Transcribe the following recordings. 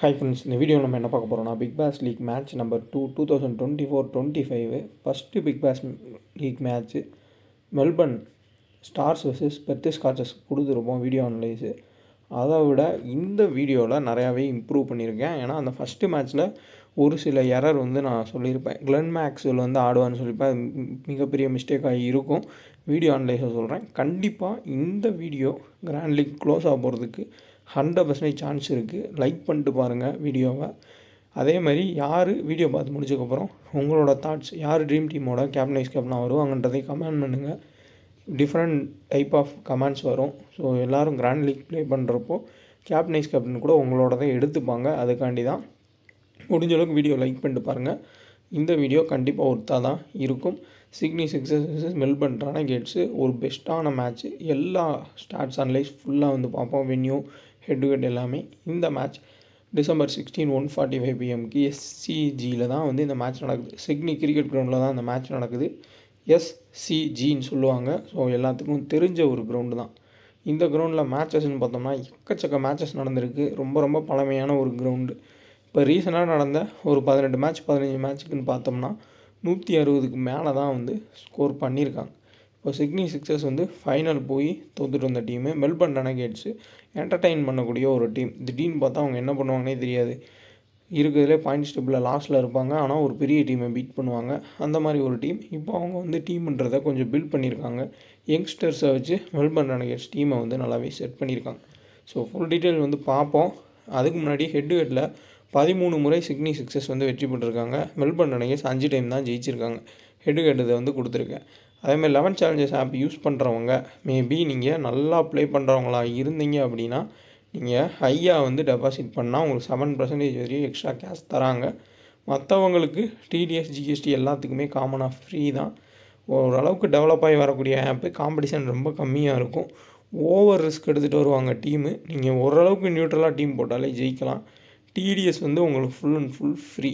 Hi friends, இந்த video நம்ம என்ன பார்க்க போகிறோம்னா Big Bash League match number 2 2024-25 first Big Bash League match Melbourne Stars versus Perth Scorchers கொடுத்துருப்போம் வீடியோ அனலைஸு. அதை விட இந்த வீடியோவில் நிறையாவே இம்ப்ரூவ் பண்ணியிருக்கேன். ஏன்னா அந்த ஃபஸ்ட்டு மேட்ச்சில் ஒரு சில எரர் நான் சொல்லியிருப்பேன். கிளென் மேக்ஸ்வெல் ஆடுவான்னு சொல்லியிருப்பேன். மிகப்பெரிய மிஸ்டேக்காக இருக்கும். வீடியோ அனலைஸை சொல்கிறேன். கண்டிப்பாக இந்த வீடியோ கிராண்ட் லீக் க்ளோஸ் ஆக போகிறதுக்கு 100% சான்ஸ் இருக்குது. லைக் பண்ணிட்டு பாருங்கள் வீடியோவை. அதே மாதிரி யார் வீடியோ பார்த்து முடிச்சதுக்கப்புறம் உங்களோட தாட்ஸ், யார் ட்ரீம் டீமோட கேப்டன் வைஸ் கேப்டனாக வருவாங்கன்றதை கமெண்ட் பண்ணுங்கள். டிஃப்ரெண்ட் டைப் ஆஃப் கமெண்ட்ஸ் வரும். ஸோ எல்லோரும் கிராண்ட் லீக் ப்ளே பண்ணுறப்போ கேப்டன் வைஸ் கேப்டன் கூட உங்களோடதை எடுத்துப்பாங்க. அதுக்காண்டி தான் முடிஞ்ச அளவுக்கு வீடியோ லைக் பண்ணிட்டு பாருங்கள். இந்த வீடியோ கண்டிப்பாக ஒர்த்தாக தான் இருக்கும். சிட்னி சிக்ஸர்ஸ் vs மெல்பர்ன் ரெனகேட்ஸு ஒரு பெஸ்ட்டான மேட்ச்சு. எல்லா ஸ்டாட்ஸ் அனலைஸ் ஃபுல்லாக பார்ப்போம். வென்யூ, ஹெட் டு ஹெட் எல்லாமே. இந்த மேட்ச் டிசம்பர் 16 1:45 PM SCGயில் தான் இந்த மேட்ச் நடக்குது. சிட்னி கிரிக்கெட் கிரவுண்டில் தான் இந்த மேட்ச் நடக்குது. SCGன்னு சொல்லுவாங்க. ஸோ எல்லாத்துக்கும் தெரிஞ்ச ஒரு கிரவுண்டு தான். இந்த கிரவுண்டில் மேட்சஸ்ன்னு பார்த்தோம்னா எக்கச்சக்க மேட்சஸ் நடந்திருக்கு. ரொம்ப பழமையான ஒரு கிரவுண்டு. இப்போ ரீசெண்டாக நடந்த ஒரு 18 மேட்ச் 15 மேட்ச்சுக்குன்னு பார்த்தோம்னா 160க்கு மேலே தான் ஸ்கோர் பண்ணியிருக்காங்க. இப்போ சிட்னி சிக்ஸர்ஸ் ஃபைனல் போய் தோத்துட்டு வந்த டீமு. மெல்பர்ன் ரெனகேட்ஸு என்டர்டெயின் பண்ணக்கூடிய ஒரு டீம். திடீர்னு பார்த்தா அவங்க என்ன பண்ணுவாங்கன்னே தெரியாது. இருக்கிறதுலே பாயிண்ட்ஸ் டேபிளில் லாஸ்ட்டில் இருப்பாங்க. ஆனால் ஒரு பெரிய டீமை பீட் பண்ணுவாங்க. அந்த மாதிரி ஒரு டீம். இப்போ அவங்க டீம்ன்றதை கொஞ்சம் பில்ட் பண்ணியிருக்காங்க. யங்ஸ்டர்ஸை வச்சு மெல்பர்ன் ரெனகேட்ஸ் டீமை நல்லாவே செட் பண்ணியிருக்காங்க. ஸோ ஃபுல் டீட்டெயில் பார்ப்போம். அதுக்கு முன்னாடி ஹெட் டு ஹெட்டில் 13 முறை சிட்னி சிக்ஸர்ஸ் வெற்றி பெற்றிருக்காங்க. மெல்பர்ன் ரெனகேட்ஸ் 5 டைம் தான் ஜெயிச்சிருக்காங்க. ஹெட் டு ஹெட் இதை கொடுத்துருக்கேன். அதேமாதிரி 11 சேலஞ்சர்ஸ் ஆப் யூஸ் பண்ணுறவங்க மேபி நீங்கள் நல்லா ப்ளே பண்ணுறவங்களா இருந்தீங்க அப்படின்னா நீங்கள் ஹையாக டெபாசிட் பண்ணால் உங்களுக்கு 7% வரையும் எக்ஸ்ட்ரா கேஷ் தராங்க. மற்றவங்களுக்கு டிடிஎஸ் ஜிஎஸ்டி எல்லாத்துக்குமே காமனாக ஃப்ரீ தான். ஓரளவுக்கு டெவலப் ஆகி வரக்கூடிய ஆப்பு. காம்படிஷன் ரொம்ப கம்மியாக இருக்கும். ஓவர் ரிஸ்க் எடுத்துகிட்டு வருவாங்க டீமு. நீங்கள் ஓரளவுக்கு நியூட்ரலாக டீம் போட்டாலே ஜெயிக்கலாம். டிடிஎஸ் உங்களுக்கு ஃபுல் அண்ட் ஃபுல் ஃப்ரீ.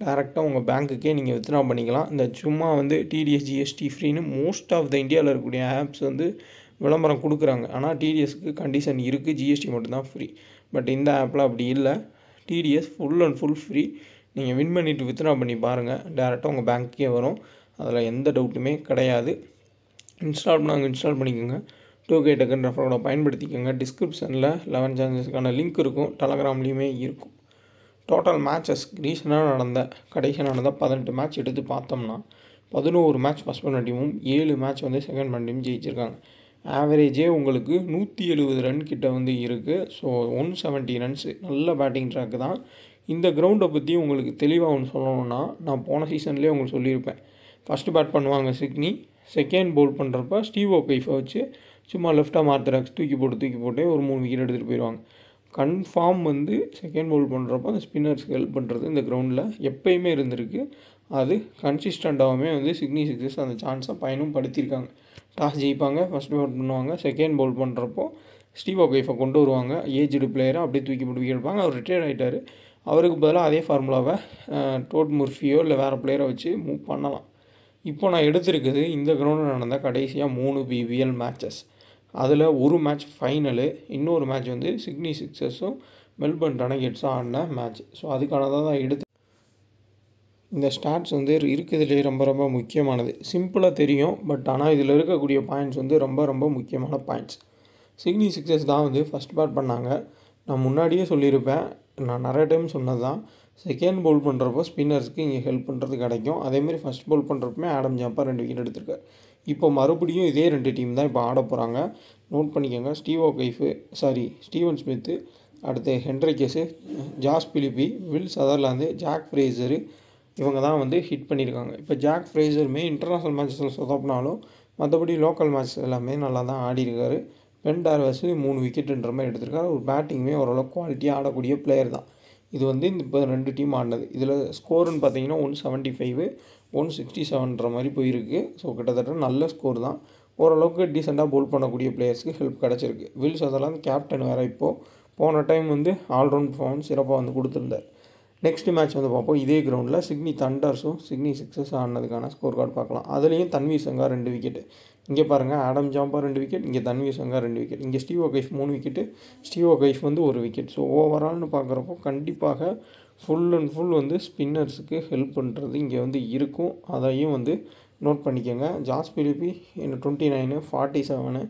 டேரெக்டாக உங்கள் பேங்க்குக்கே நீங்கள் வித்ட்ரா பண்ணிக்கலாம். இந்த சும்மா டிடிஎஸ் ஜிஎஸ்டி ஃப்ரீன்னு மோஸ்ட் ஆஃப் த இந்தியாவில் இருக்கக்கூடிய ஆப்ஸ் விளம்பரம் கொடுக்குறாங்க. ஆனால் டிடிஎஸ்க்கு கண்டிஷன் இருக்குது. ஜிஎஸ்டி மட்டும்தான் ஃப்ரீ. பட் இந்த ஆப்பில் அப்படி இல்லை. TDS full and full free. நீங்கள் வின் பண்ணிவிட்டு வித்ட்ரா பண்ணி பாருங்கள். டேரெக்டாக உங்கள் பேங்க்குக்கே வரும். அதில் எந்த டவுட்டுமே கிடையாது. இன்ஸ்டால் பண்ணிக்கோங்க. 2K டக்குன்னு ரெஃபரோட பயன்படுத்திக்கோங்க. டிஸ்கிரிப்ஷனில் 11 சேனல்ஸுக்கான லிங்க் இருக்கும். டெலகிராம்லேயுமே இருக்கும். டோட்டல் மேட்சஸ் கடைசியாக நடந்த 18 மேட்ச் எடுத்து பார்த்தோம்னா 11 மேட்ச் ஃபஸ்ட் பண்ண டீமும் 7 மேட்ச் செகண்ட் பண்ண டீமும் ஜெயிச்சிருக்காங்க. ஆவரேஜே உங்களுக்கு 170 ரன் கிட்ட இருக்குது. ஸோ 170 ரன்ஸு நல்ல பேட்டிங் ட்ராக்கு தான். இந்த கிரவுண்டை பற்றி உங்களுக்கு தெளிவாக சொல்லணும்னா நான் போன சீசன்லேயே உங்களுக்கு சொல்லியிருப்பேன். ஃபஸ்ட்டு பேட் பண்ணுவாங்க சிட்னி. செகண்ட் பவுல் பண்ணுறப்ப ஸ்டீவ் ஓகைஃபை வச்சு சும்மா லெஃப்டாக மார்த்தராக்ஸ் தூக்கி போட்டு ஒரு 3 விக்கெட் எடுத்துகிட்டு போயிடுவாங்க. கன்ஃபார்ம் செகண்ட் பவுல் பண்ணுறப்போ அந்த ஸ்பின்னர்ஸ்க்கு ஹெல்ப் பண்ணுறது இந்த கிரவுண்டில் எப்போயுமே இருந்திருக்கு. அது கன்சிஸ்டண்ட்டாகவுமே சிட்னி சிக்ஸர்ஸ் அந்த சான்ஸை பயனும் படுத்தியிருக்காங்க. டாஸ் ஜெயிப்பாங்க, ஃபஸ்ட் பவுல் பண்ணுவாங்க. செகண்ட் பவுல் பண்ணுறப்போ ஸ்டீவ் ஓகைஃபை கொண்டு வருவாங்க. ஏஜ்டு பிளேயரை அப்படியே தூக்கி போட்டு விக்கெட் எடுப்பாங்க. அவர் ரிட்டையர்ட் ஆகிட்டார். அவருக்கு பதிலாக அதே ஃபார்முலாவை டோட் முர்ஃபியோ இல்லை வேறு பிளேயரை வச்சு மூவ் பண்ணலாம். இப்போ நான் எடுத்திருக்குது இந்த கிரவுண்டில் நடந்த கடைசியாக 3 பிபிஎல் மேட்சஸ். அதில் ஒரு மேட்ச் ஃபைனலு, இன்னொரு மேட்ச் சிட்னி சிக்ஸர்ஸும் மெல்பர்ன் ரெனகேட்ஸும் ஆடின மேட்ச். ஸோ அதுக்கானதாக தான் எடுத்து இந்த ஸ்டாட்ஸ் இருக்கிறதுலே ரொம்ப முக்கியமானது. சிம்பிளாக தெரியும். பட் ஆனால் இதில் இருக்கக்கூடிய பாயிண்ட்ஸ் ரொம்ப முக்கியமான பாயிண்ட்ஸ். சிட்னி சிக்ஸர்ஸ் தான் ஃபஸ்ட் பேட் பண்ணாங்க. நான் முன்னாடியே சொல்லியிருப்பேன். நான் நிறைய டைம் சொன்னது தான். செகண்ட் பவுல் பண்ணுறப்போ ஸ்பின்னர்ஸ்க்கு இங்கே ஹெல்ப் பண்ணுறது கிடைக்கும். அதேமாதிரி ஃபஸ்ட் பவுல் பண்ணுறப்பமே ஆடம் ஜாம்பர் 2 விக்கெட் எடுத்திருக்காரு. இப்போ மறுபடியும் இதே 2 டீம் தான் இப்போ ஆட போகிறாங்க. நோட் பண்ணிக்கோங்க. ஸ்டீவன் ஸ்மித்து, அடுத்து ஹென்ரிகேஸு, ஜாஸ் பிலிப்பி, வில் சதர்லாந்து, ஜாக் ஃப்ரேசரு இவங்க தான் ஹிட் பண்ணியிருக்காங்க. இப்போ ஜாக் ஃப்ரேசருமே இன்டர்நேஷ்னல் மேட்சஸில் சொதப்பினாலும் மற்றபடி லோக்கல் மேட்ச் எல்லாமே நல்லா தான் ஆடிருக்காரு. பென் டார்வஸ் 3 விக்கெட்டுன்ற மாதிரி எடுத்திருக்காரு. ஒரு பேட்டிங்குமே ஓரளவுக்கு குவாலிட்டியாக ஆடக்கூடிய பிளேயர் தான். இது இப்போ 2 டீம் ஆடினது. இதில் ஸ்கோருன்னு பார்த்தீங்கன்னா 175 167ன்ற மாதிரி போயிருக்கு. ஸோ கிட்டத்தட்ட நல்ல ஸ்கோர் தான். ஓரளவுக்கு டீசெண்டாக பவுல் பண்ணக்கூடிய பிளேயர்ஸ்க்கு ஹெல்ப் கிடச்சிருக்கு. வில் சதர்லாந்து கேப்டன் வேறு. இப்போது போன டைம் ஆல்ரவுண்ட் பர்ஃபார்மன்ஸ் சிறப்பாக கொடுத்துருந்தார். நெக்ஸ்ட் மேட்ச் பார்ப்போம். இதே கிரவுண்டில் சிட்னி தண்டர்ஸும் சிட்னி சிக்ஸர்ஸ் ஆடினதுக்கான ஸ்கோர் கார்டு பார்க்கலாம். அதுலேயும் தன்வீர் சங்கா 2 விக்கெட்டு. இங்கே பாருங்கள் ஆடம் ஜாம்பா 2 விக்கெட், இங்கே தன்வீர் சங்கர் 2 விக்கெட், இங்கே ஸ்டீவ் ஒகைஃப் 3 விக்கெட்டு, ஸ்டீவ் ஒகைஃப் வந்து 1 விக்கெட். ஸோ ஓவரால்னு பார்க்குறப்போ கண்டிப்பாக ஃபுல் அண்ட் ஃபுல் வந்து ஸ்பின்னர்ஸுக்கு ஹெல்ப் பண்ணுறது இங்கே வந்து இருக்கும். அதையும் வந்து நோட் பண்ணிக்கோங்க. ஜாஸ் பிலிப்பி 29, 47.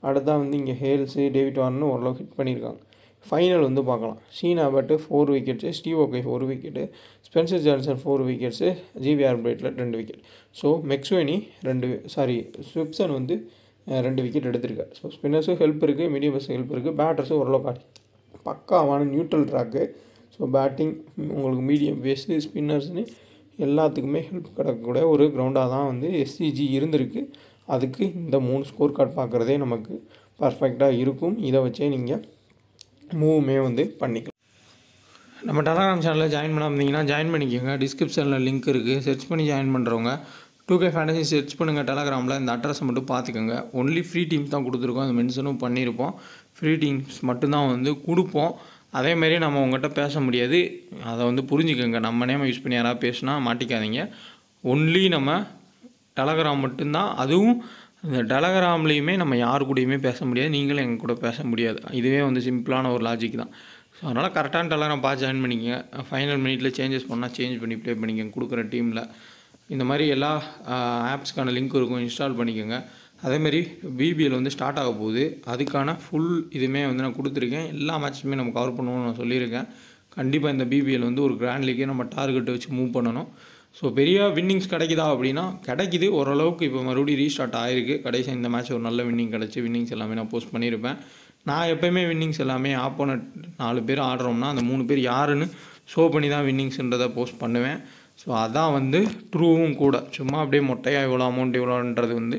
அடுத்ததான் வந்து இங்கே ஹேல்ஸு, டேவிட் வார்னு ஓரளவு ஹிட் பண்ணியிருக்காங்க. ஃபைனல் வந்து பார்க்கலாம். Sean Abbott 4 wickets, Steve O'Keefe 1 wicket, Spencer Johnson 4 wickets, Xavier Bartlett 2 wicket. So McSweeney Swepson வந்து 2 விக்கெட் எடுத்திருக்காரு. ஸோ ஸ்பின்னர்ஸும் ஹெல்ப் இருக்குது, மீடியம் பேஸும் ஹெல்ப் இருக்குது, பேட்டர்ஸும் ஓரளவு பக்காவான நியூட்ரல் ட்ராக்கு. ஸோ பேட்டிங் உங்களுக்கு மீடியம் பேஸு ஸ்பின்னர்ஸ்னு எல்லாத்துக்குமே ஹெல்ப் கிடக்கக்கூடிய ஒரு கிரவுண்டாக தான் வந்து எஸ்சிஜி இருந்திருக்கு. அதுக்கு இந்த 3 ஸ்கோர் கார்டு பார்க்குறதே நமக்கு பர்ஃபெக்டாக இருக்கும். இதை வச்சே நீங்கள் மூவுமே வந்து பண்ணிக்கலாம். நம்ம டெலகிராம் சேனலில் ஜாயின் பண்ணாமல் ஜாயின் பண்ணிக்கோங்க. டிஸ்கிரிப்ஷனில் லிங்க் இருக்குது. சர்ச் பண்ணி ஜாயின் பண்ணுறவங்க 2K ஃபேண்டசி சர்ச் பண்ணுங்கள். டெலகிராமில் இந்த அட்ரஸை மட்டும் பார்த்துக்கோங்க. ஒன்லி ஃப்ரீ டீம்ஸ் தான் கொடுத்துருக்கோம். அது மென்ஷனும் பண்ணியிருப்போம். ஃப்ரீ டீம்ஸ் மட்டும்தான் வந்து கொடுப்போம். அதேமாரி நம்ம உங்கள்கிட்ட பேச முடியாது. அதை வந்து புரிஞ்சுக்கோங்க. நம்ம நேம் யூஸ் பண்ணி யாராவது பேசுனா மாட்டிக்காதீங்க. ஒன்லி நம்ம டெலகிராம் மட்டும்தான். அதுவும் இந்த டெலகிராம்லேயுமே நம்ம யாரு கூடயுமே பேச முடியாது. நீங்களும் எங்கள் கூட பேச முடியாது. இதுவே வந்து சிம்பிளான ஒரு லாஜிக் தான். ஸோ அதனால் கரெக்டான டெலகிராம் பார்த்து ஜாயின் பண்ணிக்கங்க. ஃபைனல் மினிட்ல சேஞ்சஸ் பண்ணால் சேஞ்ச் பண்ணி ப்ளே பண்ணிக்கங்க கொடுக்குற டீமில். இந்த மாதிரி எல்லா ஆப்ஸ்க்கான லிங்க் இருக்கும், இன்ஸ்டால் பண்ணிக்கோங்க. அதேமாரி பிபிஎல் வந்து ஸ்டார்ட் ஆக போகுது. அதுக்கான ஃபுல் இதுவுமே வந்து நான் கொடுத்துருக்கேன். எல்லா மேட்சுமே நம்ம கவர் பண்ணுவோம்னு நான் சொல்லியிருக்கேன். கண்டிப்பாக இந்த பிபிஎல் வந்து ஒரு கிராண்ட் லீக்கே நம்ம டார்கெட் வச்சு மூவ் பண்ணணும். ஸோ பெரிய வின்னிங்ஸ் கிடைக்குதா அப்படின்னா கிடைக்குது ஓரளவுக்கு. இப்போ மறுபடியும் ரீஸ்டார்ட் ஆகிருக்கு. கடைசியாக இந்த மேட்ச் ஒரு நல்ல வின்னிங் கிடச்சி வின்னிங்ஸ் எல்லாமே நான் போஸ்ட் பண்ணியிருப்பேன். நான் எப்போயுமே வின்னிங்ஸ் எல்லாமே ஆப்போனட் 4 பேர் ஆடுறோம்னா அந்த 3 பேர் யாருன்னு ஷோ பண்ணி தான் வின்னிங்ஸ்ன்றதை போஸ்ட் பண்ணுவேன். ஸோ அதான் வந்து ட்ரூவும் கூட. சும்மா அப்படியே மொட்டையாக இவ்வளோ அமௌண்ட் இவ்வளோன்றது வந்து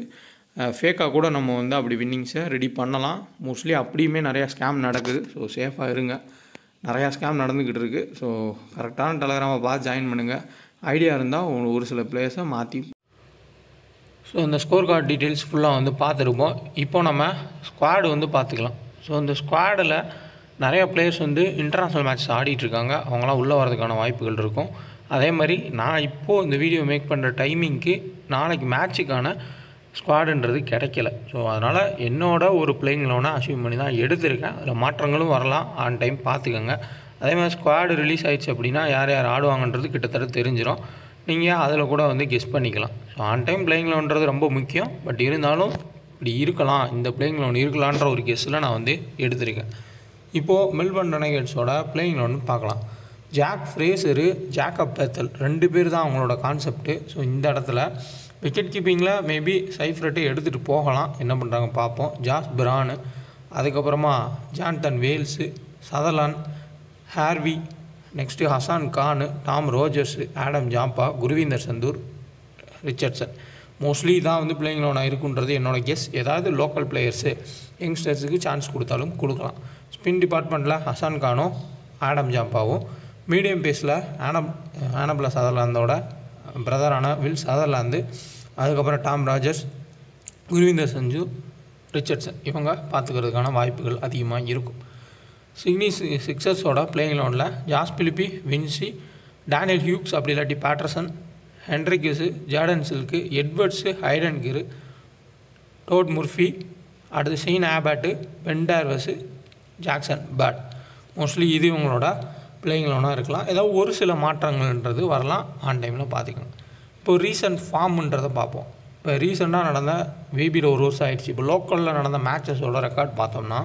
ஃபேக்காக கூட நம்ம வந்து அப்படி வின்னிங்ஸை ரெடி பண்ணலாம். மோஸ்ட்லி அப்படியுமே நிறையா ஸ்கேம் நடக்குது. ஸோ சேஃபாக இருங்க. நிறையா ஸ்கேம் நடந்துக்கிட்டு இருக்குது. ஸோ கரெக்டான டெலகிராமை பார்த்து ஜாயின் பண்ணுங்கள். ஐடியா இருந்தால் ஒரு சில பிளேயர்ஸை மாற்றி. ஸோ இந்த ஸ்கோர் கார்டு டீட்டெயில்ஸ் ஃபுல்லாக வந்து பார்த்துருப்போம். இப்போ நம்ம ஸ்குவாடு வந்து பார்த்துக்கலாம். ஸோ இந்த ஸ்குவாடில் நிறைய பிளேயர்ஸ் வந்து இன்டர்நேஷ்னல் மேட்ச் ஆடிட்டுருக்காங்க. அவங்களாம் உள்ளே வரதுக்கான வாய்ப்புகள் இருக்கும். அதே மாதிரி நான் இப்போது இந்த வீடியோ மேக் பண்ணுற டைமிங்க்கு நாளைக்கு மேட்ச்சுக்கான ஸ்குவாடுன்றது கிடைக்கல. ஸோ அதனால் என்னோடய ஒரு பிளேயிங் லோனை அச்சீவ் பண்ணி தான் எடுத்திருக்கேன். அதில் மாற்றங்களும் வரலாம். ஆன் டைம் பார்த்துக்கோங்க. அதே மாதிரி ஸ்குவாடு ரிலீஸ் ஆகிடுச்சு அப்படின்னா யார் யார் ஆடுவாங்கன்றது கிட்டத்தட்ட தெரிஞ்சிடும். நீங்கள் அதில் கூட வந்து கெஸ் பண்ணிக்கலாம். ஸோ ஆன் டைம் பிளேயிங் லோன்றது ரொம்ப முக்கியம். பட் இருந்தாலும் இப்படி இருக்கலாம், இந்த பிளேயிங் லோன் இருக்கலான்ற ஒரு கெஸ்ஸில் நான் வந்து எடுத்திருக்கேன். இப்போது மெல்பர்ன் ரெனகேட்ஸோட பிளேயிங் லோன் பார்க்கலாம். ஜாக் ஃப்ரேசரு, ஜாக்கப் பேத்தல் 2 பேர் தான் அவங்களோட கான்செப்ட்டு. ஸோ இந்த இடத்துல விக்கெட் கீப்பிங்கில் மேபி சைஃப்ரட்டை எடுத்துகிட்டு போகலாம். என்ன பண்ணுறாங்க பார்ப்போம். ஜாஸ் பிரானு, அதுக்கப்புறமா Jonathan Wells, Sutherland, Harvey, next Hasan Khan, Tom Rogers, Adam Zampa, Gurinder Sandhu, Richardson. Mostly தான் வந்து பிளேயிங் லோனாக இருக்குன்றது என்னோட கெஸ். ஏதாவது லோக்கல் பிளேயர்ஸு யங்ஸ்டர்ஸுக்கு சான்ஸ் கொடுத்தாலும் கொடுக்கலாம். ஸ்பின் டிபார்ட்மெண்ட்டில் ஹசான் கானும் ஆடம் ஜாம்பாவும், மீடியம் பேஸில் ஆனபிள சதர்லாந்தோட பிரதரான வில் சதர்லாந்து, அதுக்கப்புறம் Tom Rogers, Gurinder Sandhu, Richardson இவங்க பார்த்துக்கிறதுக்கான வாய்ப்புகள் அதிகமாக இருக்கும். சிட்னி சிக்ஸர்ஸோட பிளேயிங் லோனில் Josh Philippe, Vince, Daniel Hughes அப்படி இல்லாட்டி Patterson, Henriques, Jordan Silk, Edwards, Hayden Kerr, Todd Murphy, அடுத்து Sean Abbott, Ben Dwarshuis, Jackson Bird. Mostly இது இவங்களோட பிளேயிங் லோனாக இருக்கலாம். ஏதாவது ஒரு சில மாற்றங்கள்ன்றது வரலாம். ஆன் டைமில் பார்த்துக்கணும். இப்போது ரீசன்ட் ஃபார்ம்ன்றதை பார்ப்போம். இப்போ ரீசெண்டாக நடந்த விபியில் ஒரு வருஷம் ஆகிடுச்சு. இப்போ லோக்கலில் நடந்த மேட்சஸோட ரெக்கார்ட் பார்த்தோம்னா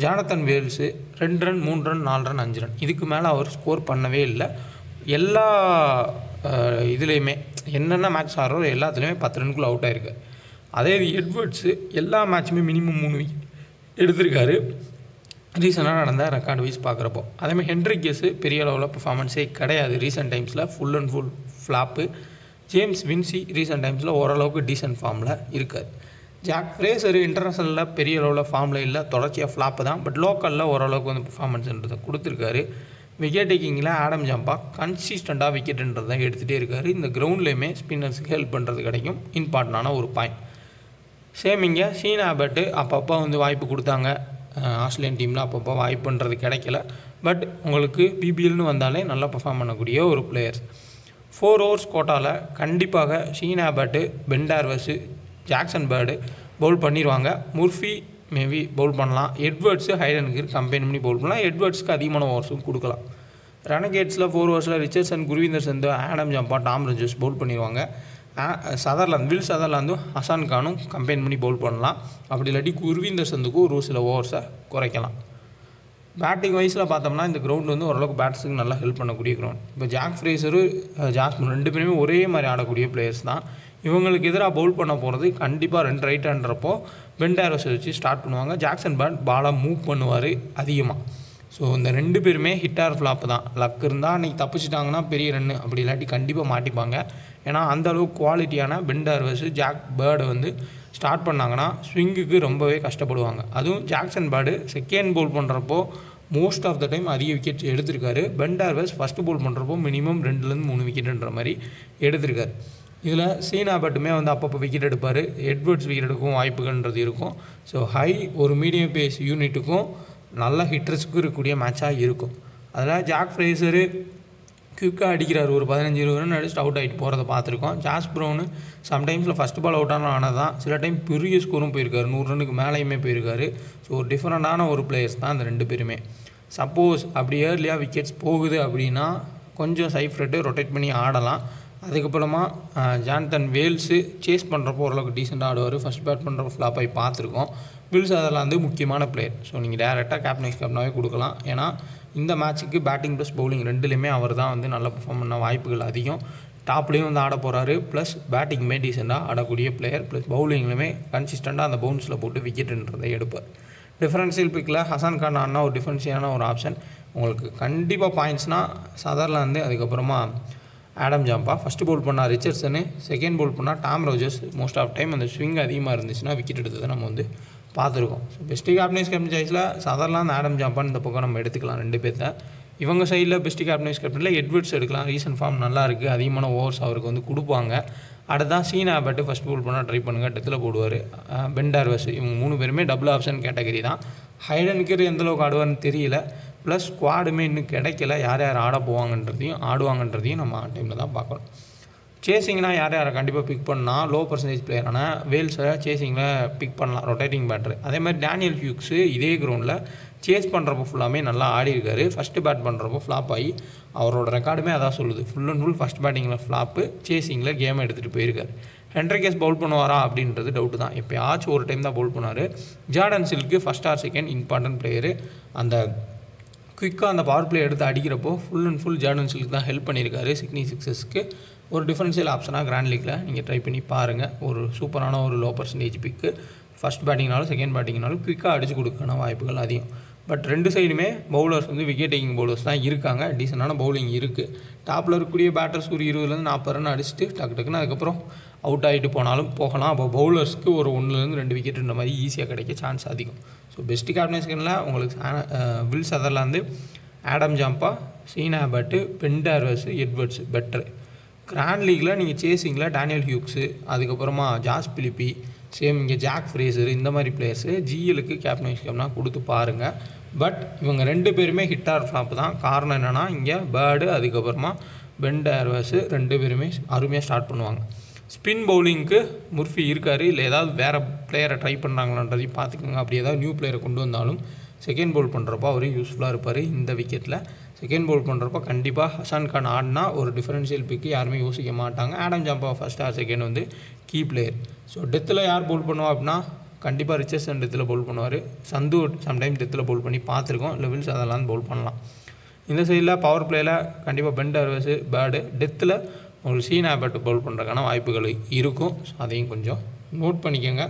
Jonathan Vels 2 run, 3 run, 4 run, 5 run இதுக்கு மேலே அவர் ஸ்கோர் பண்ணவே இல்லை. எல்லா இதுலேயுமே என்னென்ன மேட்ச் ஆடுறோ எல்லாத்துலேயுமே 10 ரன்குள்ளே அவுட் ஆகிருக்கு. அதே எட்வர்ட்ஸு எல்லா மேட்சுமே மினிமம் 3 விக்கெட் எடுத்திருக்காரு ரீசெண்டாக நடந்த ரெக்கார்டு வைஸ் பார்க்குறப்போ. அதேமாதிரி ஹென்ரிக்கஸு பெரிய அளவில் பர்ஃபார்மன்ஸே கிடையாது ரீசெண்ட் டைம்ஸில். Full and full flop. James Vince recent டைம்ஸில் ஓரளவுக்கு டீசென்ட் ஃபார்மில் இருக்கார். ஜாக் ஃப்ரேசரு இன்டர்நேஷ்னலில் பெரிய அளவில் ஃபார்மில் இல்லை, தொடர்ச்சியாக ஃப்ளாப்பு தான். பட் லோக்கலில் ஓரளவுக்கு வந்து பர்ஃபார்மன்ஸ்ன்றதை கொடுத்துருக்காரு. விக்கெட் டேக்கிங்கில் ஆடம் ஜாம்பா கன்சிஸ்டண்ட்டாக விக்கெட்டுன்றதை எடுத்துகிட்டே இருக்கார். இந்த கிரவுண்ட்லேயுமே ஸ்பின்னர்ஸுக்கு ஹெல்ப் பண்ணுறது கிடைக்கும். இம்பார்ட்டண்டான ஒரு பாயிண்ட். சேம் இங்கே ஷீன் ஆபர்ட்டு அப்பப்போ வந்து வாய்ப்பு கொடுத்தாங்க. ஆஸ்திரேலியன் டீமில் அப்பப்போ வாய்ப்புன்றது கிடைக்கல. பட் உங்களுக்கு பிபிஎல்னு வந்தாலே நல்லா பர்ஃபார்ம் பண்ணக்கூடிய ஒரு பிளேயர்ஸ். 4 ஓவர்ஸ் கோட்டாவில் கண்டிப்பாக Sean Abbott, Ben Dwarshuis, Jackson Bird bowl பண்ணிடுவாங்க. முர்ஃபி மேபி பவுல் பண்ணலாம். எட்வர்ட்ஸு ஹைடனுக்கு கம்பைன் பண்ணி பவுல் பண்ணலாம். எட்வர்ட்ஸ்க்கு அதிகமான ஓவர்ஸும் கொடுக்கலாம். ரெனகேட்ஸில் 4 ஓவர்ஸில் ரிச்சர்ட்சன், குர்வீந்தர் சந்து, ஆடம் ஜம்பா, டாம் ரிஞ்சர்ஸ் பவுல் பண்ணிடுவாங்க. சதர்லாந்து, வில் சதர்லாந்தும் ஹசான் கானும் கம்பைன் பண்ணி பவுல் பண்ணலாம். அப்படி இல்லாட்டி குர்வீந்தர் சந்துக்கும் ஒரு சில ஓவர்ஸை குறைக்கலாம். பேட்டிங் வைஸில் பார்த்தோம்னா இந்த கிரவுண்ட் வந்து ஓரளவுக்கு பேட்ஸுக்கு நல்லா ஹெல்ப் பண்ணக்கூடிய கிரவுண்ட். இப்போ ஜாக் ஃப்ரேசரு, ஜாஸ்மின் 2 பேருமே ஒரே மாதிரி ஆடக்கூடிய பிளேயர்ஸ் தான். இவங்களுக்கு எதிராக பவுல் பண்ண போகிறது கண்டிப்பாக 2 ரைட் ஹேண்டரப்போ பென் டாரோஸை வச்சு ஸ்டார்ட் பண்ணுவாங்க. ஜாக்சன் பேட் பாலாக மூவ் பண்ணுவார் அதிகமாக. ஸோ இந்த 2 பேருமே ஹிட் ஆர் ஃப்ளாப் தான். லக் இருந்தால் அன்றைக்கி தப்பிச்சிட்டாங்கன்னா பெரிய ரன்னு, அப்படி இல்லாட்டி கண்டிப்பாக மாட்டிப்பாங்க. ஏன்னா அந்தளவுக்கு குவாலிட்டியான பென் டாரோஸ் ஜாக் பேர்டை வந்து ஸ்டார்ட் பண்ணாங்கன்னா ஸ்விங்குக்கு ரொம்பவே கஷ்டப்படுவாங்க. அதுவும் ஜாக்சன் பேர்டு செகண்ட் பவுல் பண்ணுறப்போ மோஸ்ட் ஆஃப் த டைம் அதிக விக்கெட் எடுத்திருக்காரு. பென் டார்வஸ் ஃபஸ்ட்டு பவுல் பண்ணுறப்போ மினிமம் 2-3 விக்கெட்டுன்ற மாதிரி எடுத்திருக்காரு. இதில் சீனா பட்டுமே வந்து அப்பப்போ விக்கெட் எடுப்பார். எட்வர்ட்ஸ் விக்கெட் எடுக்கும் வாய்ப்புகள்ன்றது இருக்கும். ஸோ ஹை ஒரு மீடியம் பேஸ் யூனிட்டுக்கும் நல்ல ஹிட்டர்ஸுக்கும் இருக்கக்கூடிய மேட்சாக இருக்கும். அதில் ஜாக் ஃப்ரேசரு குயிக்காக அடிக்கிறார். ஒரு 15-20 ரன் அடிச்சுட்டு அவுட் ஆகிட்டு போகிறத பார்த்துருக்கோம். ஜாஸ் ப்ரௌனு சம்டைம்ஸில் ஃபஸ்ட் பால் அவுட் ஆனால் தான், சில டைம் பெரிய ஸ்கோரும் போயிருக்காரு, 100 ரன்னுக்கு மேலேயுமே போயிருக்காரு. ஸோ ஒரு டிஃப்ரெண்டான ஒரு பிளேயர்ஸ் தான் இந்த 2 பேருமே. சப்போஸ் அப்படி ஏர்லியாக விக்கெட்ஸ் போகுது அப்படின்னா கொஞ்சம் சைஃப்ரெட்டு ரொட்டேட் பண்ணி ஆடலாம். அதுக்கப்புறமா ஜான்தன் வேல்ஸு சேஸ் பண்ணுறப்போ ஓரளவுக்கு டீசெண்டாக ஆடுவார். ஃபஸ்ட் பேட் பண்ணுறப்போ ஃப்ளாப் ஆகி பார்த்துருக்கோம். வில்ஸ் அதெல்லாம் வந்து முக்கியமான பிளேயர். ஸோ நீங்கள் டேரெக்டாக கேப்டன் வைஸ் கேப்டனாகவே கொடுக்கலாம். ஏன்னா இந்த மேட்ச்சுக்கு பேட்டிங் ப்ளஸ் பவுலிங் 2லேயுமே அவர் தான் வந்து நல்ல பர்ஃபார்ம் பண்ண வாய்ப்புகள் அதிகம். டாப்லேயும் வந்து ஆட போகிறாரு, ப்ளஸ் பேட்டிங்குமே டீசெண்டாக ஆடக்கூடிய பிளேயர், ப்ளஸ் பவுலிங்லையுமே கன்சிஸ்டண்ட்டாக அந்த பவுன்ஸில் போட்டு விக்கெட்டுன்றதை எடுப்பார். டிஃபரன்ஷியல் பிக்கில் ஹசான் கான் ஆடினா ஒரு டிஃபரன்ஷியலான ஒரு ஆப்ஷன். உங்களுக்கு கண்டிப்பாக பாயிண்ட்ஸ்னால் சதர்லாந்து, அதுக்கப்புறமா ஆடம் ஜாம்பா. ஃபஸ்ட்டு பவுல் பண்ணால் ரிச்சர்ட்சனு, செகண்ட் பவுல் பண்ணால் Tom Rogers. Most of time அந்த ஸ்விங் அதிகமாக இருந்துச்சுன்னா விக்கெட் எடுத்ததை நம்ம வந்து பார்த்துருக்கோம். ஸோ பெஸ்ட்டு கேப்டன் சாய்ஸில் சதர்லாந்து, ஆடம் ஜாம்பான்னு இந்த பக்கம் நம்ம எடுத்துக்கலாம் 2 பேர்த்த. இவங்க சைடில் பெஸ்ட்டு கேப்டன் கேப்டனில் எட்வர்ட்ஸ் எடுக்கலாம். ரீசன்ட் ஃபார்ம் நல்லா இருக்குது, அதிகமான ஓவர்ஸ் அவருக்கு வந்து கொடுப்பாங்க. அடுத்தான் சீனா பேட்டு ஃபஸ்ட் பவுல் பண்ணால் ட்ரை பண்ணுங்கள், டெத்தில் போடுவார். பென் டார்வஸ், இவங்க 3 பேருமே டபுள் ஆப்ஷன் கேட்டகரி தான். ஹைடனுக்கு எந்தளவுக்கு ஆடுவார்னு தெரியல. ப்ளஸ் ஸ்குவாடுமே இன்னும் கிடைக்கல. யார் யார் ஆடுவாங்கன்றதையும் நம்ம டைமில் தான் பார்க்கணும். சேசிங்னா யார் யாரை கண்டிப்பாக பிக் பண்ணால் லோ பர்சன்டேஜ் பிளேயரான வேல்ஸை சேசிங்கில் பிக் பண்ணலாம், ரொட்டேட்டிங் பேட்டர். அதே மாதிரி டேனியல் ஹியூக்ஸு இதே கிரவுண்டில் சேஸ் பண்ணுறப்போ ஃபுல்லாமே நல்லா ஆடிருக்காரு. ஃபஸ்ட்டு பேட் பண்ணுறப்போ ஃப்ளாப் ஆகி அவரோட ரெக்கார்டுமே அதான் சொல்லுது. ஃபுல் அண்ட் ஃபுல் ஃபஸ்ட் பேட்டிங்கில் ஃப்ளாப்பு, சேசிங்கில் கேமை எடுத்துகிட்டு போயிருக்காரு. ஹென்ரிகேஸ் பவுல் பண்ணுவாரா அப்படின்றது டவுட்டு தான். எப்போயாச்சும் ஒரு டைம் தான் பவுல் பண்ணார். Jordan Silk first or second important player. அந்த குயிக்காக அந்த பவர் பிளே எடுத்து அடிக்கிறப்போ full and full Jordan Silk தான் ஹெல்ப் பண்ணியிருக்காரு. சிட்னி சிக்ஸஸ்க்கு ஒரு டிஃபரன்ஷியல் ஆப்ஷனாக கிராண்ட் லீக்கில் நீங்கள் ட்ரை பண்ணி பாருங்கள். ஒரு சூப்பரான ஒரு லோ பர்சன்டேஜ் பிக்கு. ஃபஸ்ட் பேட்டிங்னாலும் செகண்ட் பேட்டிங்னாலும் குயிக்காக அடித்து கொடுக்கணும் வாய்ப்புகள் அதிகம். பட் 2 சைடுமே பவுலர்ஸ் வந்து விக்கெட் டேக்கிங் பவுலர்ஸ் தான் இருக்காங்க. டீசெண்டான பவுலிங் இருக்குது. டாப்பில் இருக்கக்கூடிய பேட்டர்ஸ் ஒரு 20-40 ரன் அடிச்சுட்டு டக்குன்னு அதுக்கப்புறம் அவுட் ஆகிட்டு போகலாம். அப்போ பவுலர்ஸ்க்கு ஒரு 1-2 விக்கெட்டுன்ற மாதிரி ஈஸியாக கிடைக்க சான்ஸ் அதிகம். ஸோ பெஸ்ட்டு கேப்டன்ஸ்களில் உங்களுக்கு Will Sutherland, Adam Zampa, Sean Abbott, Ben Dwarshuis, Edwards பெட்ரு. கிராண்ட் லீக்கில் நீங்கள் சேசிங்கில் டேனியல் ஹியூக்ஸு, அதுக்கப்புறமா ஜாஸ் பிலிப்பி, சேம் இங்கே ஜாக் ஃப்ரேசர், இந்த மாதிரி பிளேயர்ஸு ஜிஎலுக்கு கேப்டன் வைஸ் கேப்டனாக கொடுத்து பாருங்கள். பட் இவங்க 2 பேருமே ஹிட் ஆர் ஃப்ளாப் தான். காரணம் என்னென்னா இங்கே பேர்டு, அதுக்கப்புறமா பென் டார்வஸ் 2 பேருமே அருமையாக ஸ்டார்ட் பண்ணுவாங்க. ஸ்பின் பவுலிங்க்கு முர்ஃபி இருக்கார். இல்லை ஏதாவது வேறு பிளேயரை ட்ரை பண்ணுறாங்களான்றதையும் பார்த்துக்கோங்க. அப்படி ஏதாவது நியூ பிளேயரை கொண்டு வந்தாலும் செகண்ட் பவுல் பண்ணுறப்போ அவரே யூஸ்ஃபுல்லாக இருப்பார். இந்த விக்கெட்டில் செகண்ட் பவுல் பண்ணுறப்போ கண்டிப்பாக ஹசான் கான் ஆடினா ஒரு டிஃபரன்ஷியல் பிக்கு யாருமே யோசிக்க மாட்டாங்க. Adam Zampa first or second வந்து கீ பிளேயர். ஸோ டெத்தில் யார் பவுல் பண்ணுவா அப்படின்னா கண்டிப்பாக ரிச்சர்ட்சன் டெத்தில் பவுல் பண்ணுவார். சந்து சம்டைம் டெத்தில் பவுல் பண்ணி பார்த்துருக்கோம். லெவல்ஸ் அதெல்லாம் பவுல் பண்ணலாம். இந்த சைடில் பவர் பிளேயில் கண்டிப்பாக பென் டார்வஸ், பேர்டு. டெத்தில் உங்களுக்கு சீனா பேட் பவுல் பண்ணுறதுக்கான வாய்ப்புகள் இருக்கும். ஸோ அதையும் கொஞ்சம் நோட் பண்ணிக்கோங்க.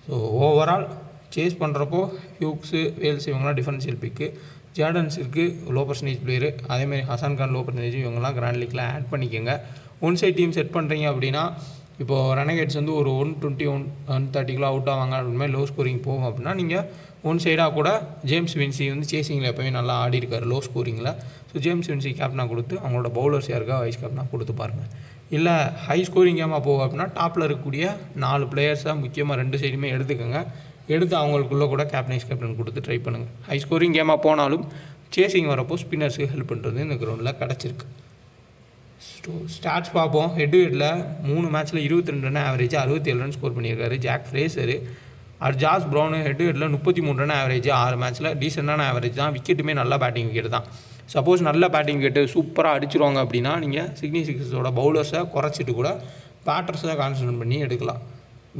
ஸோ ஓவரால் சேஸ் பண்ணுறப்போ ஹியூக்ஸு, வேல்ஸ் இவங்களாம் டிஃபரன்ஷியல் பிக்கு. ஜார்டன்ஸுக்கு லோ பர்சன்டேஜ் பிளேயரு. அதேமாதிரி ஹசான் கான் லோ பர்சன்டேஜ், இவங்கெல்லாம் கிராண்ட் லீக்கில் ஆட் பண்ணிக்கோங்க. ஒன் சைட் டீம் செட் பண்ணுறீங்க அப்படின்னா இப்போது ரெனகேட்ஸ் வந்து ஒரு 120, 130 அவுட் ஆவாங்க அப்படின்னா லோ ஸ்கோரிங் போகும் அப்படின்னா நீங்கள் ஒன் சைடாக கூட ஜேம்ஸ் வின்சி வந்து சேசிங்கில் எப்போயும் நல்லா ஆடி இருக்காரு லோ ஸ்கோரிங்கில். ஸோ ஜேம்ஸ் வின்சி கேப்டனாக கொடுத்து அவங்களோட பவுலர்ஸ் யாருக்கா வைஸ் கேப்டனாக கொடுத்து பாருங்கள். இல்லை ஹை ஸ்கோரிங் கேமாக போகும் அப்படின்னா டாப்பில் இருக்கக்கூடிய 4 பிளேயர்ஸாக முக்கியமாக 2 சைடுமே எடுத்துக்கோங்க. எடுத்து அவங்களுக்குள்ளே கூட கேப்டன் கொடுத்து ட்ரை பண்ணுங்கள். ஹை ஸ்கோரிங் கேமாக போனாலும் சேசிங் வரப்போ ஸ்பின்னர்ஸுக்கு ஹெல்ப் பண்ணுறது இந்த கிரவுண்டில் கிடச்சிருக்கு. ஸ்டாட்ஸ் பார்ப்போம். ஹெட் டு ஹெட்டில் 3 மேட்ச்சில் 22 ரன் ஆவரேஜ் 67 ரன் ஸ்கோர் பண்ணியிருக்காரு Jake Fraser. Josh Brown head to ஹெட்டில் 33 ரன் ஆவரேஜ் 6 மேட்ச்சில் டீசெண்டான ஆவரேஜ் தான். விக்கெட்டுமே நல்ல பேட்டிங் விக்கெட் தான். சப்போஸ் நல்ல பேட்டிங் விக்கெட்டு சூப்பராக அடிச்சிருவாங்க அப்படின்னா நீங்கள் சிட்னி சிக்ஸர்ஸோட பவுலர்ஸை குறைச்சிட்டு கூட பேட்டர்ஸை கான்சன்ட்ரேட் பண்ணி எடுக்கலாம்.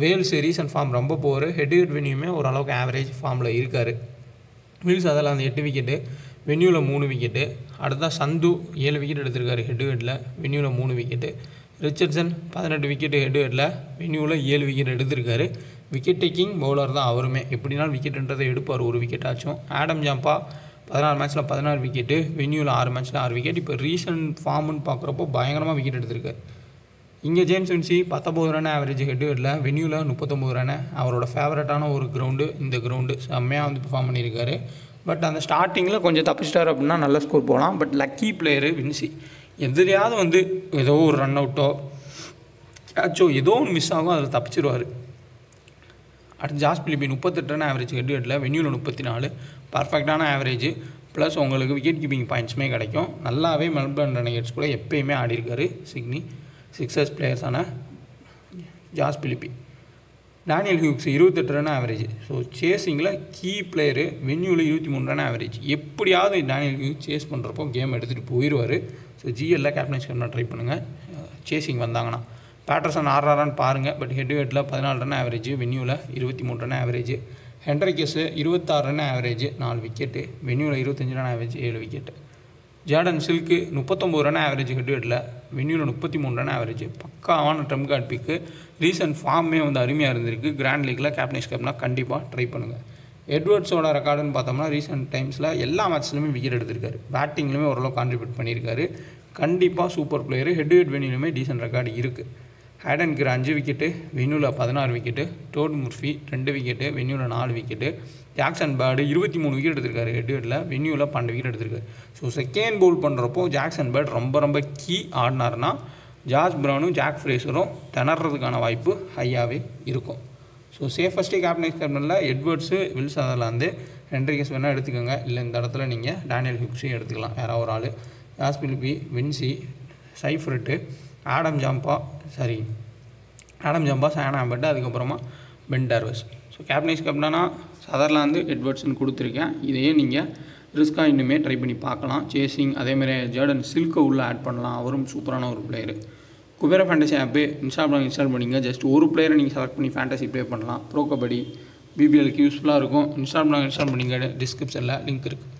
வேல்ஸ் ரீசன்ட் ஃபார்ம் ரொம்ப போர். ஹெட் டு ஹெட் வென்யூமே ஓரளவுக்கு ஆவரேஜ் ஃபார்மில் இருக்கார். வில்ஸ் அதில் அந்த 8 விக்கெட்டு, வென்யூவில் 3 விக்கெட்டு. அடுத்தா சந்து 7 விக்கெட் எடுத்திருக்காரு ஹெட் டு ஹெட்டில், வென்யூவில் 3 wicket. Richardson 18 wicket head to ஹெட்டில், வென்யூவில் 7 விக்கெட் எடுத்திருக்காரு. விக்கெட் டேக்கிங் பவுலர் தான் அவருமே, எப்படினாலும் விக்கெட்டுன்றதை எடுப்பார், ஒரு விக்கெட் ஆச்சும். ஆடம் ஜாம்பா 16 மேட்ச்சில் 16 விக்கெட்டு, வென்யூவில் 6 மேட்ச்சில் 6 விக்கெட். இப்போ ரீசன்ட் ஃபார்ம்னு பார்க்குறப்போ பயங்கரமாக விக்கெட் எடுத்திருக்காரு. இங்கே James Vince 19 run average head to ஹெட்டில், வென்யூவில் 39 ரன். அவரோட ஃபேவரட்டான ஒரு கிரவுண்டு இந்த கிரவுண்டு, செம்மையாக வந்து பெர்ஃபார்ம் பண்ணியிருக்காரு. பட் அந்த ஸ்டார்டிங்கில் கொஞ்சம் தப்பிச்சிட்டார் அப்படின்னா நல்ல ஸ்கோர் போகலாம். பட் லக்கி பிளேயரு வின்சி, எதிரியாவது வந்து ஏதோ ஒரு ரன் அவுட்டோ ஆச்சோ ஏதோ ஒன்று மிஸ் ஆகும், அதில் தப்பிச்சிருவார். அடுத்து Josh Philippe 38 run average head to ஹெட்டில், வென்யூவில் 34, பர்ஃபெக்டான ஆவரேஜ். ப்ளஸ் உங்களுக்கு விக்கெட் கீப்பிங் பாயிண்ட்ஸுமே கிடைக்கும். நல்லாவே மெல்பர்ன் ரெனகேட்ஸ் கூட எப்பயுமே ஆடிருக்காரு சிட்னி சிக்ஸர்ஸ் பிளேயர்ஸான Josh Philippe. Daniel Hughes 28 run average. So சேஸிங்கில் கீ பிளேயரு, வென்யூவில் 23 ரன் ஆவரேஜ். எப்படியாவது டேனியல் ஹியூக்ஸ் சேஸ் பண்ணுறப்போ கேம் எடுத்துகிட்டு போயிடுவார். ஸோ ஜிஎல்ல கேப்டன்ஸ் ட்ரை பண்ணுங்கள் சேஸிங் வந்தாங்கன்னா. பேட்டர்சன் 6 ரன் பாருங்கள். பட் ஹெட் டு ஹெட்டில் 14 ரன் ஆவரேஜ், வென்யூவில் 23 run average. Henriques 26 run average 4 wicket, வென்யூவில் 25 run average 7 wicket. Jordan Silk 39 run average head to ஹெட்டில், வென்யூவில் 33 ரன் ஆவரேஜ். பக்காவான ட்ரம் கார்டு பிக்கு. ரீசன்ட் ஃபார்மே வந்து அருமையாக இருந்திருக்கு. கிராண்ட் லீக்கில் கேப்டன்ஸ் கப்னா கண்டிப்பாக ட்ரை பண்ணுங்கள். எட்வர்ட்ஸோட ரெக்கார்டுன்னு பார்த்தோம்னா ரீசெண்ட் டைம்ஸில் எல்லா மேட்ச்லையுமே விக்கெட் எடுத்திருக்காரு. பேட்டிங்லையுமே ஓரளவு கான்ட்ரிபியூட் பண்ணியிருக்காரு. கண்டிப்பாக super player. Head to head வென்யூலையுமே டீசென்ட் ரெக்கார்டு இருக்குது. ஹேடன் கிர் 5 விக்கெட்டு, வென்யூவில் 16 விக்கெட்டு. டோட் முர்ஃபி 2 விக்கெட்டு, வென்யூவில் 4 விக்கெட்டு. ஜாக்சன் பேர்டு 23 விக்கெட் எடுத்திருக்காரு ஹெட் டு ஹெட்டில், வென்யூவில் 12 விக்கெட் எடுத்திருக்காரு. ஸோ செகண்ட் பவுல் பண்ணுறப்போ ஜாக்சன் பேர்டு ரொம்ப கீ ஆடினார்னா ஜாஸ் ப்ரௌனும் ஜாக் ஃப்ரேசரும் திணறதுக்கான வாய்ப்பு ஹையாகவே இருக்கும். ஸோ சேஃபஸ்ட்டு கேப்டன்ஸ் கேப்டனில் எட்வர்ட்ஸு, வில்ஸ் அதெல்லாம் ஹென்ட்ரிகஸ் வேணால் எடுத்துக்கோங்க. இல்லை இந்த இடத்துல நீங்கள் டேனியல் ஹியூக்ஸையும் எடுத்துக்கலாம், யாராவது ஒரு ஆள். ஜாஸ் Philippe, Vinci, சைஃப்ரெட்டு, Adam Zampa, San ஆம்பர்ட், அதுக்கப்புறமா பென் டார்வஸ். ஸோ கேப்டன்ஸ் கேப்டனா சதர்லாந்து எட்வர்ட்ஸ்னு கொடுத்துருக்கேன். இதையே நீங்கள் ரிஸ்க்காக இன்னுமே ட்ரை பண்ணி பார்க்கலாம். சேசிங் அதேமாதிரி ஜார்டன் சில்க்கை உள்ளே ஆட் பண்ணலாம், அவரும் சூப்பரான ஒரு player. Kubera fantasy app install பண்ணிங்க. ஜஸ்ட் ஒரு பிளேயரை நீங்கள் செலக்ட் பண்ணி ஃபேண்டசி ப்ளே பண்ணலாம். ப்ரோ கபடி பிபிஎலுக்கு யூஸ்ஃபுல்லாக இருக்கும். இன்ஸ்டால் பண்ணிங்க, டிஸ்கிரிப்ஷனில் லிங்க் இருக்குது.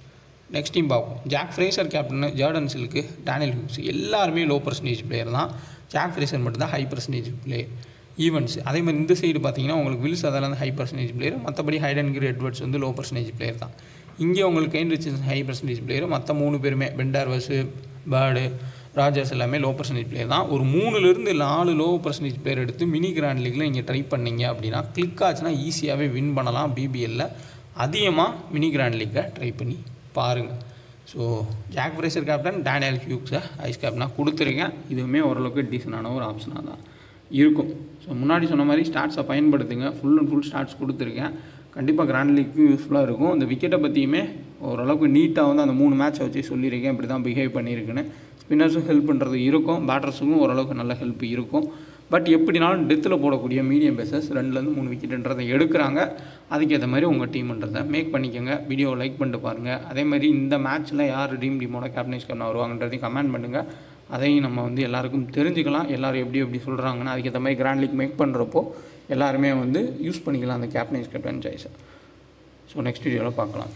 நெக்ஸ்ட் டீம் பார்ப்போம். Jack Fraser captain, Jordan Silk, Daniel Hughes எல்லாருமே லோ பர்சன்டேஜ் பிளேயர் தான். ஜாக் ஃப்ரேசர் மட்டும்தான் ஹை பர்சன்டேஜ் பிளேயர். ஈவெண்ட்ஸ் அதே மாதிரி இந்த சைடு பார்த்தீங்கன்னா உங்களுக்கு வில்ஸ் அதெல்லாம் ஹை பர்சன்டேஜ் பிளேயர். மற்றபடி ஹைடன் கிர் எட்வர்ட்ஸ் வந்து லோ பர்சன்டேஜ் பிளேயர் தான். இங்கே உங்களுக்கு gain Richardson high percentage player. மற்ற 3 பேருமே பென் டார்வஸ், பேர்டு, ராஜர்ஸ் எல்லாமே லோ பர்சன்டேஜ் பிளேயர் தான். ஒரு 3லேருந்து 4 லோ பர்சன்டேஜ் பிளேயர் எடுத்து மினி கிராண்ட் லீக்கில் நீங்கள் ட்ரை பண்ணிங்க அப்படின்னா கிளிக் ஆச்சுன்னா ஈஸியாகவே வின் பண்ணலாம். பிபிஎல்ல அதிகமாக மினி கிராண்ட் லீக்கை ட்ரை பண்ணி பாருங்கள். So Jake Fraser captain, Daniel ஹியூக்ஸை ஐஸ் கேப்டனாக கொடுத்துருக்கேன். இதுவுமே ஓரளவுக்கு டீசெண்டான ஒரு ஆப்ஷனாக தான் இருக்கும். ஸோ முன்னாடி சொன்ன மாதிரி ஸ்டாட்ஸை பயன்படுத்துங்க. ஃபுல் அண்ட் ஃபுல் ஸ்டாட்ஸ் கொடுத்துருக்கேன். கண்டிப்பாக கிராண்ட் லீக்கும் யூஸ்ஃபுல்லாக இருக்கும். இந்த விக்கெட்டை பற்றியுமே ஓரளவுக்கு நீட்டாக வந்து அந்த 3 மேட்சை வச்சு சொல்லியிருக்கேன், இப்படி தான் பிஹேவ் பண்ணியிருக்குன்னு. ஸ்பின்னர்ஸும் ஹெல்ப் பண்ணுறது இருக்கும், பேட்டர்ஸுக்கும் ஓரளவுக்கு நல்ல ஹெல்ப் இருக்கும். பட் எப்படினாலும் டெத்தில் போடக்கூடிய மீடியம் பேசஸ் 2லேருந்து 3 விக்கெட்டுன்றதை எடுக்கிறாங்க. அதுக்கேற்ற மாதிரி உங்கள் டீம்ன்றதை மேக் பண்ணிக்கோங்க. வீடியோவை லைக் பண்ணிட்டு பாருங்கள். அதே மாதிரி இந்த மேட்ச்சில் யார் டீமோட கேப்டன்ஸ் கேப்டன் வருவாங்கன்றதையும் கமெண்ட் பண்ணுங்கள். அதையும் நம்ம வந்து எல்லாருக்கும் தெரிஞ்சுக்கலாம். எல்லோரும் எப்படி சொல்கிறாங்கன்னா அதுக்கேற்ற மாதிரி கிராண்ட் லீக் மேக் பண்ணுறப்போ எல்லாருமே வந்து யூஸ் பண்ணிக்கலாம் அந்த கேப்டன்ஸ் கேப்டன் சாய்ஸை. ஸோ நெக்ஸ்ட் வீடியோவில் பார்க்கலாம்.